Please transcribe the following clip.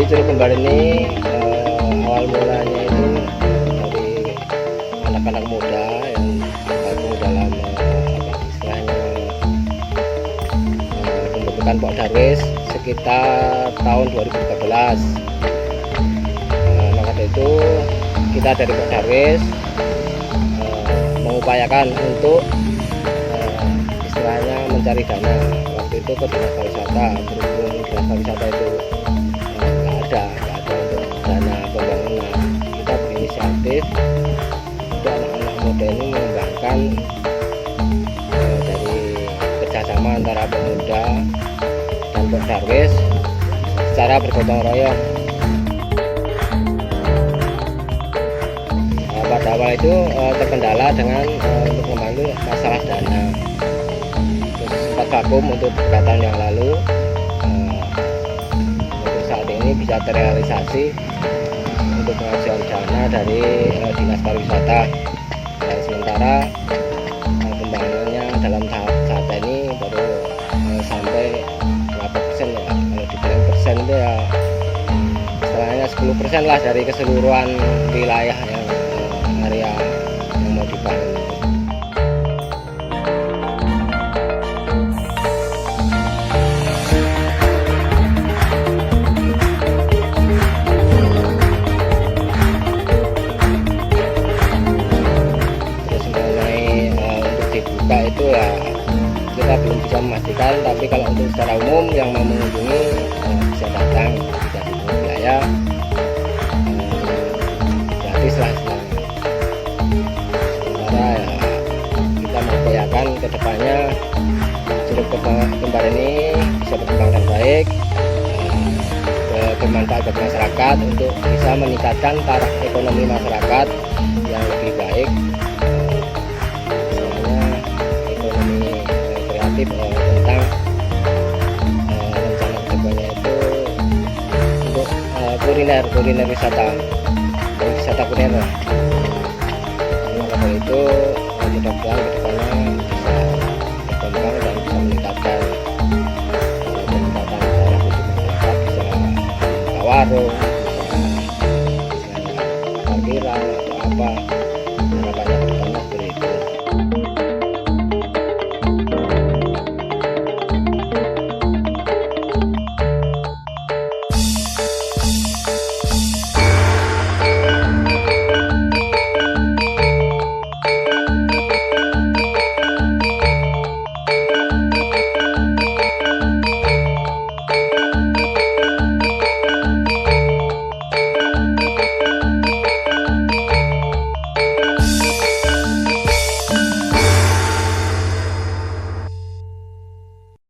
Curug Kembar ini awal mulanya itu dari anak-anak muda yang gabung dalam istilahnya pembentukan Pok Darwis sekitar tahun 2013. Maka dari itu kita dari Pok Darwis mengupayakan untuk istilahnya mencari dana. Waktu itu ke Dinas Pariwisata, berhubung Dinas Pariwisata itu nggak ada untuk dana pembangunan, kita berinisiatif untuk anak-anak muda ini mengembangkan dari kerjasama antara pemuda dan Pok Darwis secara bergotong royong. Pada awal itu terkendala dengan untuk membantu masalah dana, terus sempat vakum untuk beberapa tahun yang lalu. Saat ini bisa terrealisasi untuk pengajuan dana dari Dinas Pariwisata. Dan sementara pembangunannya dalam tahap saat ini baru sampai berapa persen ya? Kalau dibilang persen itu ya istilahnya 10% lah dari keseluruhan wilayah yang area yang mau dibangun. Itu ya kita belum bisa memastikan, tapi kalau untuk secara umum yang mau mengunjungi bisa datang, bisa dipungut biaya gratis lah sebenarnya. Sementara ya kita mengupayakan kedepannya Curug Kembar ini bisa berkembang dengan baik, bermanfaat bagi masyarakat untuk bisa meningkatkan taraf ekonomi masyarakat yang lebih baik. Tentang rencana kedepannya itu untuk kuliner wisata kuliner. Maka dari itu mudah-mudahan kedepannya bisa berkembang dan bisa meningkatkan peningkatan taraf hidup masyarakat, bisa buka warung,